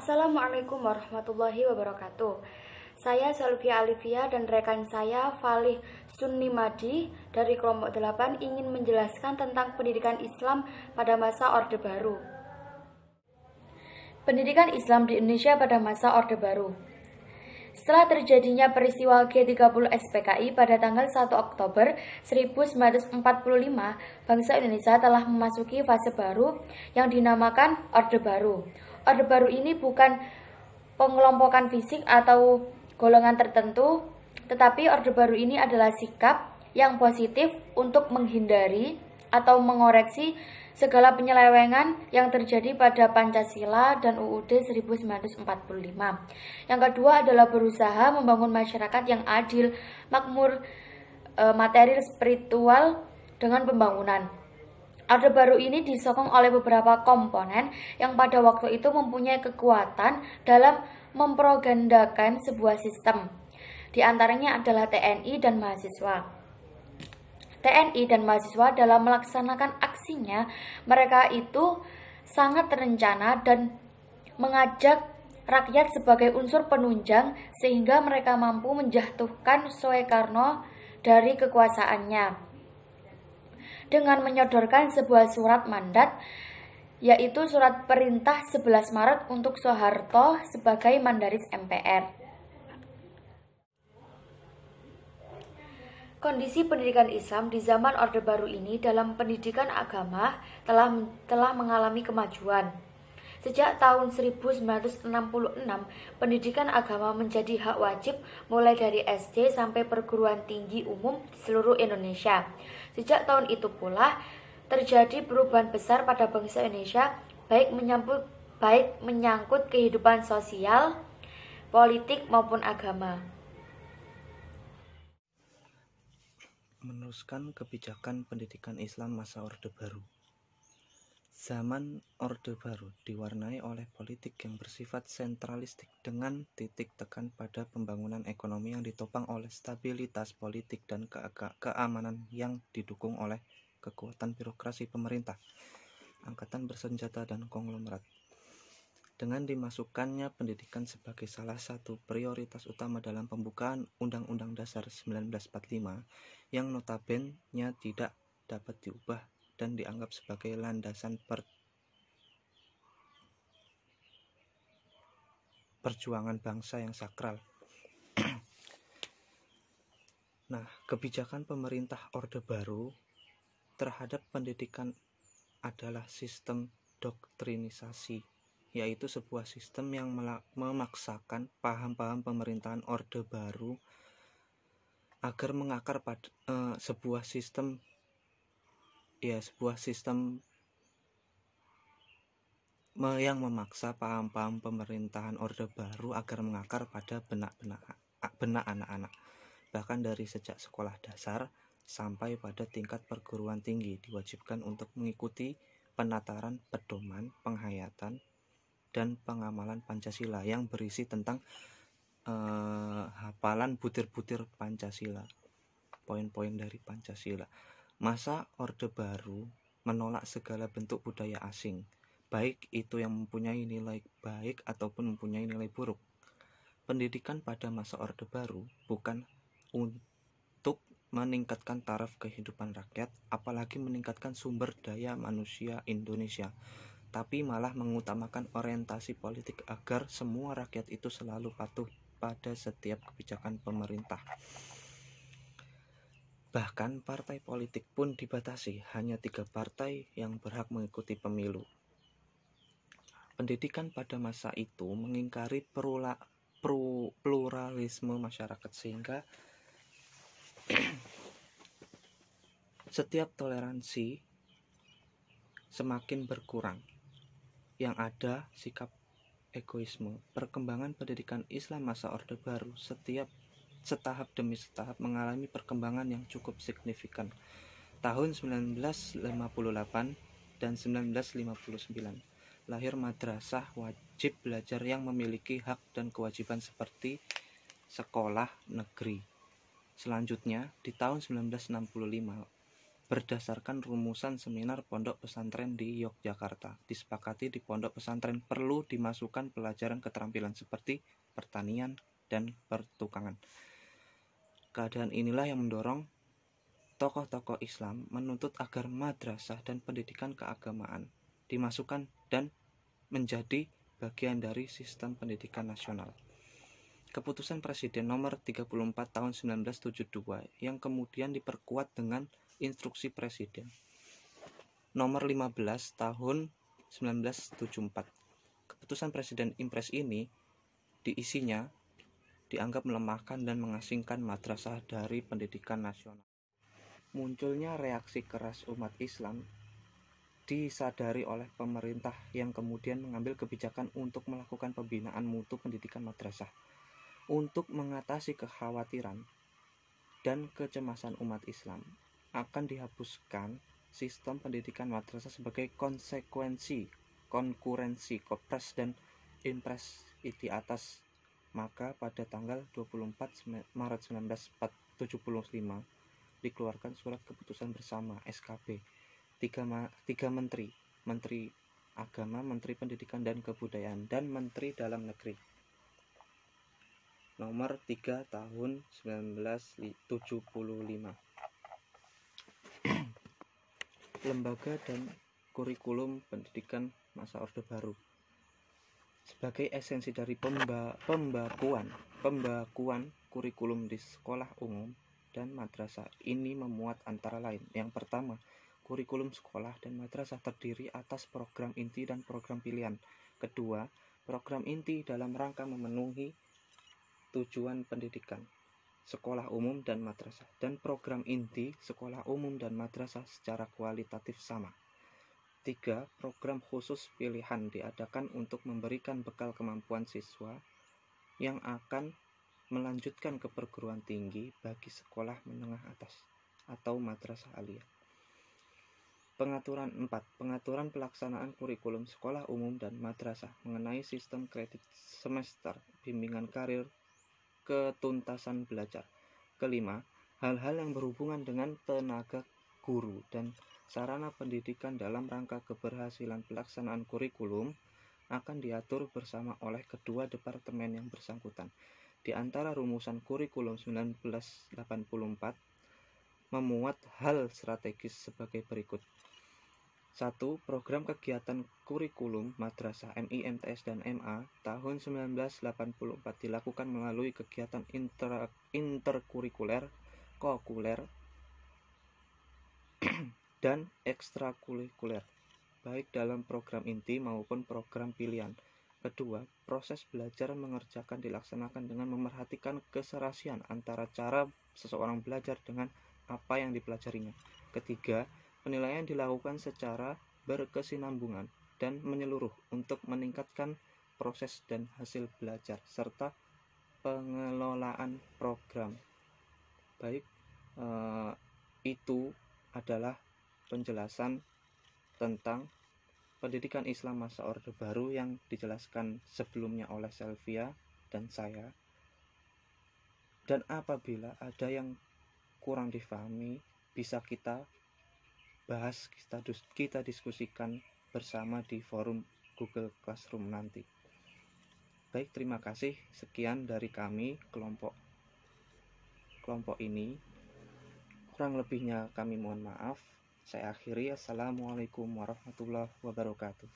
Assalamualaikum warahmatullahi wabarakatuh. Saya Selvia Alivia dan rekan saya Falih Sunnimadi dari kelompok 8 ingin menjelaskan tentang pendidikan Islam pada masa Orde Baru. Pendidikan Islam di Indonesia pada masa Orde Baru. Setelah terjadinya peristiwa G30 SPKI pada tanggal 1 Oktober 1945, bangsa Indonesia telah memasuki fase baru yang dinamakan Orde Baru. Orde Baru ini bukan pengelompokan fisik atau golongan tertentu, tetapi Orde Baru ini adalah sikap yang positif untuk menghindari atau mengoreksi segala penyelewengan yang terjadi pada Pancasila dan UUD 1945. Yang kedua adalah berusaha membangun masyarakat yang adil, makmur, material, spiritual dengan pembangunan. Orde Baru ini disokong oleh beberapa komponen yang pada waktu itu mempunyai kekuatan dalam mempropagandakan sebuah sistem. Di antaranya adalah TNI dan mahasiswa. TNI dan mahasiswa dalam melaksanakan aksinya, mereka itu sangat terencana dan mengajak rakyat sebagai unsur penunjang sehingga mereka mampu menjatuhkan Soekarno dari kekuasaannya dengan menyodorkan sebuah surat mandat, yaitu surat perintah 11 Maret untuk Soeharto sebagai Mandaris MPR. Kondisi pendidikan Islam di zaman Orde Baru ini dalam pendidikan agama telah mengalami kemajuan. Sejak tahun 1966, pendidikan agama menjadi hak wajib mulai dari SD sampai perguruan tinggi umum di seluruh Indonesia. Sejak tahun itu pula terjadi perubahan besar pada bangsa Indonesia, baik menyangkut kehidupan sosial, politik maupun agama. Meneruskan kebijakan pendidikan Islam masa Orde Baru. Zaman Orde Baru diwarnai oleh politik yang bersifat sentralistik dengan titik tekan pada pembangunan ekonomi yang ditopang oleh stabilitas politik dan keamanan yang didukung oleh kekuatan birokrasi pemerintah, angkatan bersenjata dan konglomerat. Dengan dimasukkannya pendidikan sebagai salah satu prioritas utama dalam pembukaan Undang-Undang Dasar 1945 yang notabene tidak dapat diubah dan dianggap sebagai landasan perjuangan bangsa yang sakral. Nah, kebijakan pemerintah Orde Baru terhadap pendidikan adalah sistem doktrinisasi, yaitu sebuah sistem yang memaksakan paham-paham pemerintahan Orde Baru agar mengakar pada sebuah sistem yang memaksa paham-paham pemerintahan Orde Baru agar mengakar pada benak anak-anak, bahkan dari sejak sekolah dasar sampai pada tingkat perguruan tinggi diwajibkan untuk mengikuti penataran pedoman, penghayatan, dan pengamalan Pancasila yang berisi tentang hafalan butir-butir Pancasila, poin-poin dari Pancasila. Masa Orde Baru menolak segala bentuk budaya asing, baik itu yang mempunyai nilai baik ataupun mempunyai nilai buruk. Pendidikan pada masa Orde Baru bukan untuk meningkatkan taraf kehidupan rakyat, apalagi meningkatkan sumber daya manusia Indonesia, tapi malah mengutamakan orientasi politik agar semua rakyat itu selalu patuh pada setiap kebijakan pemerintah. Bahkan partai politik pun dibatasi, hanya 3 partai yang berhak mengikuti pemilu. Pendidikan pada masa itu mengingkari pluralisme masyarakat sehingga setiap toleransi semakin berkurang. Yang ada sikap egoisme. Perkembangan pendidikan Islam masa Orde Baru setahap demi setahap mengalami perkembangan yang cukup signifikan. Tahun 1958 dan 1959 lahir madrasah wajib belajar yang memiliki hak dan kewajiban seperti sekolah negeri. Selanjutnya, di tahun 1965 berdasarkan rumusan seminar pondok pesantren di Yogyakarta. Disepakati di pondok pesantren perlu dimasukkan pelajaran keterampilan seperti pertanian dan pertukangan. Keadaan inilah yang mendorong tokoh-tokoh Islam menuntut agar madrasah dan pendidikan keagamaan dimasukkan dan menjadi bagian dari sistem pendidikan nasional. Keputusan Presiden nomor 34 tahun 1972 yang kemudian diperkuat dengan Instruksi Presiden nomor 15 tahun 1974. Keputusan Presiden Impres ini diisinya dianggap melemahkan dan mengasingkan madrasah dari pendidikan nasional. Munculnya reaksi keras umat Islam disadari oleh pemerintah yang kemudian mengambil kebijakan untuk melakukan pembinaan mutu pendidikan madrasah. Untuk mengatasi kekhawatiran dan kecemasan umat Islam, akan dihapuskan sistem pendidikan madrasah sebagai konsekuensi konkurensi Kepres dan Impres di atas. Maka pada tanggal 24 Maret 1975 dikeluarkan surat keputusan bersama SKP tiga menteri Agama, Menteri Pendidikan dan Kebudayaan, dan Menteri Dalam Negeri nomor 3 tahun 1975. Lembaga dan kurikulum pendidikan masa Orde Baru. Sebagai esensi dari pembakuan kurikulum di sekolah umum dan madrasah ini memuat antara lain. Yang pertama, kurikulum sekolah dan madrasah terdiri atas program inti dan program pilihan. Kedua, program inti dalam rangka memenuhi tujuan pendidikan sekolah umum dan madrasah, dan program inti sekolah umum dan madrasah secara kualitatif sama. 3. Program khusus pilihan diadakan untuk memberikan bekal kemampuan siswa yang akan melanjutkan ke perguruan tinggi bagi sekolah menengah atas atau madrasah aliyah. Pengaturan 4. Pengaturan pelaksanaan kurikulum sekolah umum dan madrasah mengenai sistem kredit semester, bimbingan karir, ketuntasan belajar. Kelima, hal-hal yang berhubungan dengan tenaga guru dan sarana pendidikan dalam rangka keberhasilan pelaksanaan kurikulum akan diatur bersama oleh kedua departemen yang bersangkutan. Di antara rumusan kurikulum 1984 memuat hal strategis sebagai berikut. 1. Program kegiatan kurikulum madrasah MI, MTS, dan MA tahun 1984 dilakukan melalui kegiatan interkurikuler, kokurikuler, dan ekstrakurikuler, baik dalam program inti maupun program pilihan. Kedua, proses belajar mengerjakan dilaksanakan dengan memerhatikan keserasian antara cara seseorang belajar dengan apa yang dipelajarinya. Ketiga, penilaian dilakukan secara berkesinambungan dan menyeluruh untuk meningkatkan proses dan hasil belajar serta pengelolaan program. Baik, itu adalah penjelasan tentang pendidikan Islam masa Orde Baru yang dijelaskan sebelumnya oleh Selvia dan saya. Dan apabila ada yang kurang difahami, bisa kita bahas, kita diskusikan bersama di forum Google Classroom nanti. Baik, terima kasih. Sekian dari kami kelompok ini. Kurang lebihnya kami mohon maaf. Saya akhiri. Assalamualaikum warahmatullahi wabarakatuh.